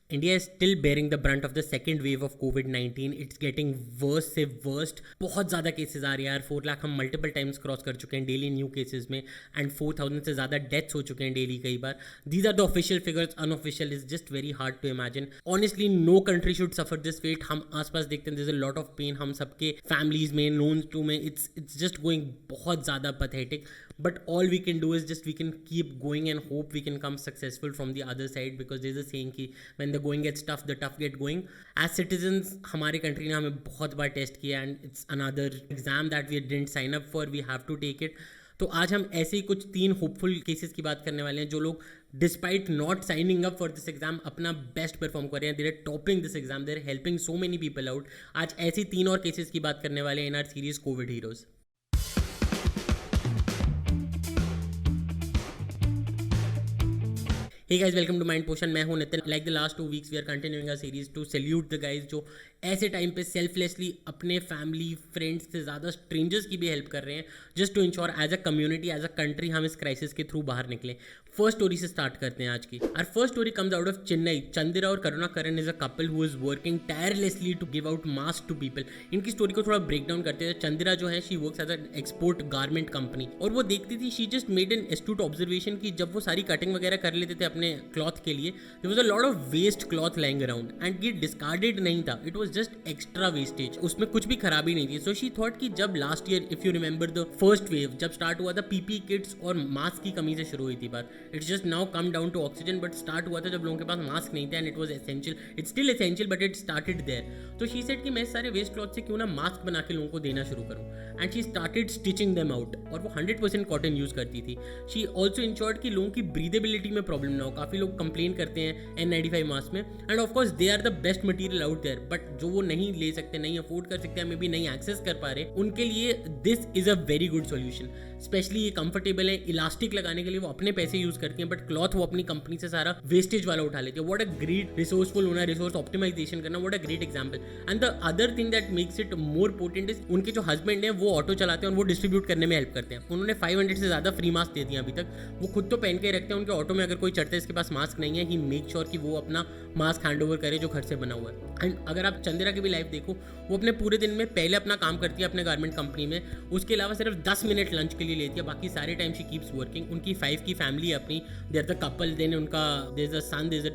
India is still bearing the brunt of the second wave of COVID-19. It's getting worse से worst. बहुत ज़्यादा cases आ रहे हैं यार. 4 लाख हम मल्टीपल टाइम्स क्रॉस कर चुके हैं डेली न्यू केसेस में, एंड 4,000 से ज़्यादा डेथ्स हो चुके हैं डेली कई बार. These are the official figures. Unofficial is just very hard to imagine. Honestly no country should suffer this fate. हम आसपास देखते हैं, there is a lot of pain हम सबके फैमिलीज में, नोन्स टू में. इट्स जस्ट गोइंग बहुत ज़्यादा pathetic. But all we can do is just we can keep going and hope we can come successful from the other side, because there's a saying कि when the going gets tough, the tough get going. As citizens, हमारे country ने हमें बहुत बार test किया, and it's another exam that we didn't sign up for. We have to take it. तो आज हम ऐसे ही कुछ 3 होपफुल केसेस की बात करने वाले हैं जो लोग despite not signing up for this exam अपना बेस्ट परफॉर्म कर रहे हैं. They are topping this exam, they are helping so many people out. आज ऐसे 3 और केसेस की बात करने वाले हैं इन R series Covid heroes. Hey guys, welcome to Mind Potion. मैं हूं Nitin. Like the last 2 weeks, we are continuing our series to salute the guys जो ऐसे टाइम पे सेल्फलेसली अपने फैमिली फ्रेंड्स से ज़्यादा स्ट्रेंजर्स की भी हेल्प कर रहे हैं, just to ensure as a community, as a country हम इस क्राइसिस के थ्रू बाहर निकले. फर्स्ट स्टोरी से स्टार्ट करते हैं आज की. Our first story comes out of Chennai. Chandira और Karunakaran is a couple who is working tirelessly to give out mask to people. इनकी स्टोरी को थोड़ा ब्रेक डाउन करते हैं. चंदिरा जो है, she works as an export garment company, और वो देखती थी, she just made an astute observation कि जब वो सारी कटिंग वगैरह कर लेते थे अपने क्लॉथ के लिए, there was a lot of waste cloth lying around, and ये डिस्कार्डेड नहीं था, it was just extra wastage. उसमें कुछ भी खराबी नहीं थी. सो शी थॉट कि जब last year, if you remember the first wave जब स्टार्ट हुआ था, पीपी किट्स और मास्क की कमी से शुरू हुई थी बात. It's just now come down to oxygen, but start हुआ था जब लोगों के पास मास्क नहीं था, and it was essential. It's still essential, but it started there. तो शी सेड कि मैं सारे वेस्ट क्लॉथ से क्यों ना मास्क बना के लोगों को देना शुरू करूं, and she started stitching them out. और वो 100% कॉटन यूज करती थी. शी ऑल्सो इंश्योर्ड कि लोगों की ब्रीदेबिलिटी में प्रॉब्लम ना हो. काफी लोग कंप्लेन करते हैं N95 मास्क में, and of course they are the best material out there, but जो वो नहीं ले सकते, नहीं अफोर्ड कर सकते हैं, मे बी नहीं एक्सेस कर पा रहे, उनके लिए this is a very good solution. Specially ये कंफर्टेबल है. इलास्टिक लगाने के लिए वो अपने पैसे यूज करती हैं, बट क्लॉथ वो अपनी कंपनी से सारा वेस्टेज वाला उठा लेती है. व्हाट अ ग्रेट रिसोर्सफुल होना, रिसोर्स ऑप्टिमाइजेशन करना, what a great example. And the other thing that makes it more potent is उनके जो हस्बैंड है वो ऑटो चलाते हैं और वो डिस्ट्रीब्यूट करने में हेल्प करते हैं. उन्होंने 500 से ज्यादा फ्री मास्क दे दिए अभी तक. वो खुद तो पहन के रखते हैं. उनके ऑटो में अगर कोई चढ़ता है इसके पास मास्क नहीं है, ही मेक श्योर कि वो अपना मास्क हैंड ओवर करे जो घर से बना हुआ है. एंड अगर आप चंदिरा की भी लाइफ देखो, वो अपने पूरे दिन में पहले अपना काम करती है अपने गारमेंट कंपनी में, उसके अलावा सिर्फ 10 मिनट लंच के लिए लेती है, बाकी सारे टाइम शी कीप्स वर्किंग. उनकी 5 की फैमिली है अपनी. देयर द कपल, देन उनका there is a son, there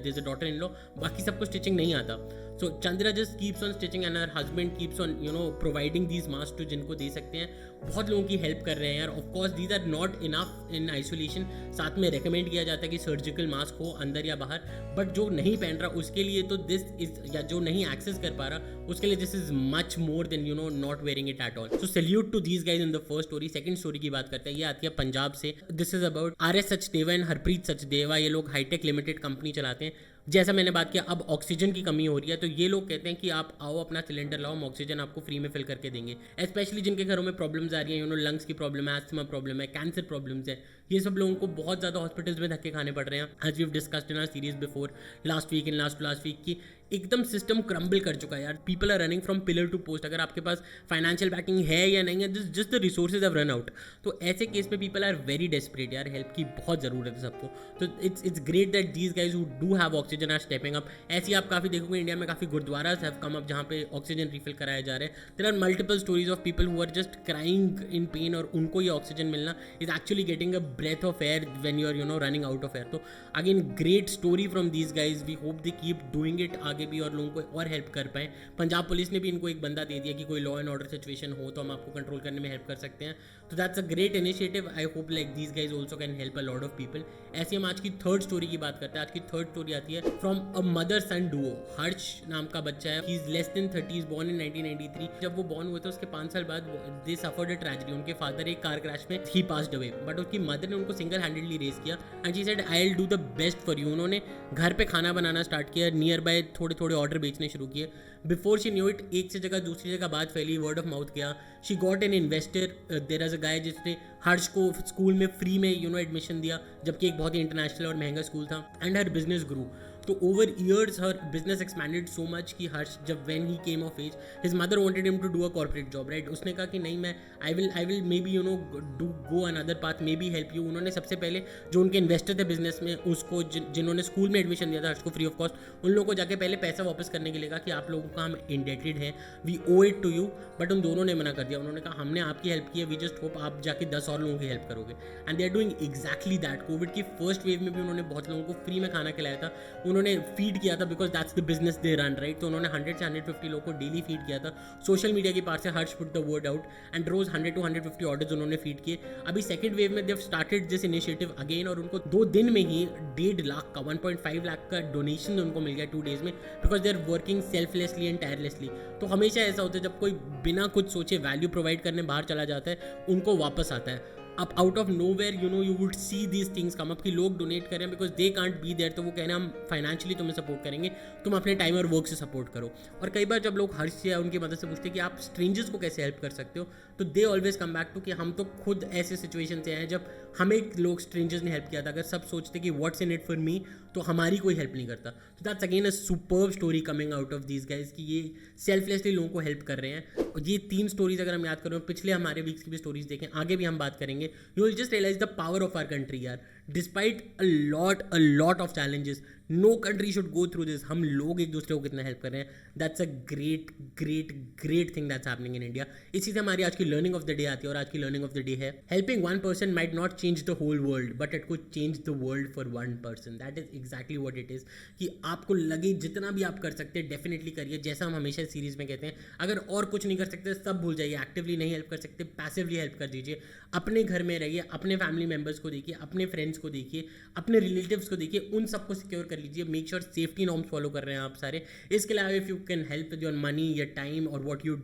is a daughter in law. बाकी सबको स्टिचिंग नहीं आता. So Chandira just keeps on stitching, and her husband keeps on providing these mask to जिनको दे सकते हैं. बहुत लोगों की हेल्प कर रहे हैं यार. Of course these are not enough in isolation. साथ में रिकमेंड किया जाता है कि सर्जिकल मास्क हो अंदर या बाहर, बट जो नहीं पहन रहा उसके लिए तो दिस इज, या जो नहीं एक्सेस कर पा रहा उसके लिए this is much more than not wearing it at all. So salute to these guys in the first story. Second story की बात करते हैं. ये आती है पंजाब से. This is about RS Sachdeva and Harpreet Sachdeva. ये लोग हाईटेक लिमिटेड कंपनी चलाते हैं. जैसा मैंने बात किया, अब ऑक्सीजन की कमी हो रही है, तो ये लोग कहते हैं कि आप आओ अपना सिलेंडर लाओ, हम ऑक्सीजन आपको फ्री में फिल करके देंगे. स्पेशली जिनके घरों में प्रॉब्लम्स आ रही हैं, लंग्स की प्रॉब्लम है, एस्थमा प्रॉब्लम है, कैंसर प्रॉब्लम्स है, ये सब लोगों को बहुत ज़्यादा हॉस्पिटल्स में धक्के खाने पड़ रहे हैं. As we have discussed in our series before last week, in last week की एकदम सिस्टम क्रम्बल कर चुका है यार. People are running from pillar to post. अगर आपके पास फाइनेंशियल बैकिंग है या नहीं है, just the resources have run out. तो ऐसे केस में पीपल आर वेरी डेस्परेट यार. हेल्प की बहुत ज़रूरत है सबको. तो it's great that these guys who do have oxygen are stepping up. ऐसी आप काफ़ी देखोगे इंडिया में, काफ़ी गुरुद्वाराज हैव कम अप जहाँ पे ऑक्सीजन रिफिल कराया जा रहा है. There are multiple stories of people who are just crying in pain, और उनको ये ऑक्सीजन मिलना is actually getting a breath of air when you are running out of air. तो again great story from these guys. We hope they keep doing it आगे भी और लोगों को और हेल्प कर पाए. पंजाब पुलिस ने भी इनको एक बंदा दे दिया कि कोई लॉ एंड ऑर्डर सिचुएशन हो तो हम आपको कंट्रोल करने में हेल्प कर सकते हैं. तो that's a great initiative. I hope like these guys also can help a lot of people. ऐसे हम आज की थर्ड स्टोरी की बात करते हैं. आज की थर्ड स्टोरी आती है from a mother son duo. Harsh नाम का बच्चा है. He is less than 30, is born in 1993. जब वो बॉर्न हुए थे उसके 5 साल बाद दे सफर्ड अ ट्रेजेडी. उनके फादर एक कार क्रैश में ही पास्ड अवे, बट उसकी मदर ने उनको सिंगल हैंडेडली रेस किया, and she said I will do the best for you. उन्होंने घर पे खाना बनाना स्टार्ट किया, नियर बाय थोड़े थोड़े ऑर्डर बेचने शुरू किए. बिफोर शी न्यू इट, एक से जगह दूसरी जगह बात फैली, वर्ड ऑफ माउथ गया. She got an investor. There is a guy जिसने हर्ष को स्कूल में फ्री में एडमिशन दिया, जबकि एक बहुत ही इंटरनेशनल और महंगा स्कूल था, एंड हर बिजनेस ग्रू. तो over years her business expanded so much कि हर्ष जब when he came of age his mother wanted him to do a corporate job, right. उसने कहा कि नहीं, मैं I will maybe do go another path, maybe help you. उन्होंने सबसे पहले जो उनके इन्वेस्टर थे बिजनेस में, उसको जिन्होंने स्कूल में एडमिशन दिया था हर्ष को फ्री ऑफ कॉस्ट, उन लोगों को जाके पहले पैसा वापस करने के लिए कहा कि आप लोगों का हम इंडेटेड हैं, we owe it to you. But उन दोनों ने मना कर दिया। उन्होंने कहा हमने आपकी हेल्प की है, वी जस्ट होप आप जाके 10 और लोगों की हेल्प करोगे। And they are doing exactly that. Covid की फर्स्ट वेव में भी उन्होंने बहुत लोगों को फ्री में खाना खिलाया था, उन्होंने फीड किया था, because that's the business they run, right. तो उन्होंने 100 से 150 लोगों को डेली फीड किया था। सोशल मीडिया की पार्ट से Harsh put the word out and रोज 100 to 150 ऑर्डर्स उन्होंने फीड किए। अभी सेकंड वेव में they have started this initiative again, और उनको 2 दिन में ही 1.5 लाख का 1.5 लाख का डोनेशन उनको मिल गया 2 days में, because they are working selflessly and tirelessly. तो हमेशा ऐसा होता है जब कोई बिना कुछ सोचे वैल्यू प्रोवाइड करने बाहर चला जाता है, उनको वापस आता है। अब out of nowhere you would see these things come up कि लोग डोनेट करें because they can't be there, तो वो कहना हम फाइनेंशियली तुम्हें सपोर्ट करेंगे, तुम अपने टाइम और वर्क से सपोर्ट करो। और कई बार जब लोग हर्ष या उनकी मदद से पूछते हैं कि आप स्ट्रेंजर्स को कैसे हेल्प कर सकते हो, तो they always come back to कि हम तो खुद ऐसे सिचुएशन से हैं जब हमें लोग स्ट्रेंजर्स ने हेल्प किया था। अगर सब सोचते कि what's in it for me, तो हमारी कोई हेल्प नहीं करता। तो that's again a superb story coming out of these guys कि ये सेल्फलेसली लोगों को हेल्प कर रहे हैं। और ये 3 स्टोरीज अगर हम याद करें, पिछले हमारे वीक्स की भी स्टोरीज देखें, आगे भी हम बात करेंगे, you will just realise the power of our country यार। Despite a lot of challenges, no country should go through this. हम लोग एक दूसरे को कितना हेल्प कर रहे हैं, that's a great thing that's happening in India. इसी से हमारी आज की लर्निंग ऑफ द डे आती है, और आज की लर्निंग ऑफ द डे है helping one person might not change the whole world, but it could change the world for one person. That is exactly what it is. कि आपको लगे जितना भी आप कर सकते हैं डेफिनेटली करिए। जैसा हम हमेशा सीरीज में कहते हैं, अगर और कुछ नहीं कर सकते सब भूल जाइए। एक्टिवली नहीं हेल्प कर सकते, पैसिवली हेल्प कर दीजिए। अपने घर में रहिए, अपने फैमिली मेम्बर्स को देखिए, अपने फ्रेंड्स को देखिए, अपने रिलेटिव्स को देखिए, उन सबको सिक्योर कर लीजिए। Make sure safety norms follow कर रहे हैं आप सारे। इसके अलावा if you can help with your money, your time और what you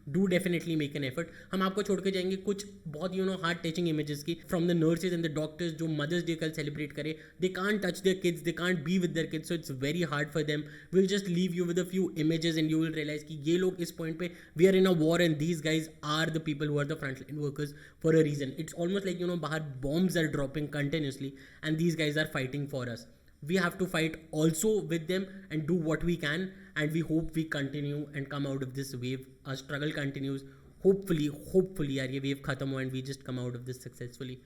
do definitely make an effort. हम आपको छोड़ के जाएंगे कुछ बहुत हार्ट टचिंग इमेजेस की from the nurses and the doctors जो मदर्स डे कल सेलिब्रेट करे। They can't touch their kids, they can't be with their kids, so it's very hard for them. Will just leave you with a few images and you will realise कि ये लोग इस point पे we are in a war and these guys are the people who are the front line workers for a reason. It's almost like बाहर bombs are dropping continuously and these guys are fighting for us. We have to fight also with them and do what we can, and we hope we continue and come out of this wave. Our struggle continues. Hopefully यार ये wave खत्म हो and we just come out of this successfully.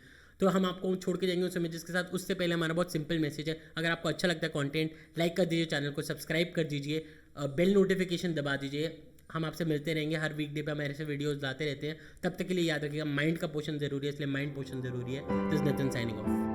तो हम आपको छोड़ के जाएंगे उस इमेजेस के साथ। उससे पहले हमारा बहुत सिंपल मैसेज है, अगर आपको अच्छा लगता है कंटेंट, लाइक कर दीजिए, चैनल को सब्सक्राइब कर दीजिए, बेल नोटिफिकेशन दबा दीजिए। हम आपसे मिलते रहेंगे, हर वीकडे पे हम ऐसे वीडियोस लाते रहते हैं। तब तक के लिए याद रखिएगा माइंड का पोषण जरूरी है, इसलिए माइंड पोषण जरूरी है। This is Nitin signing off.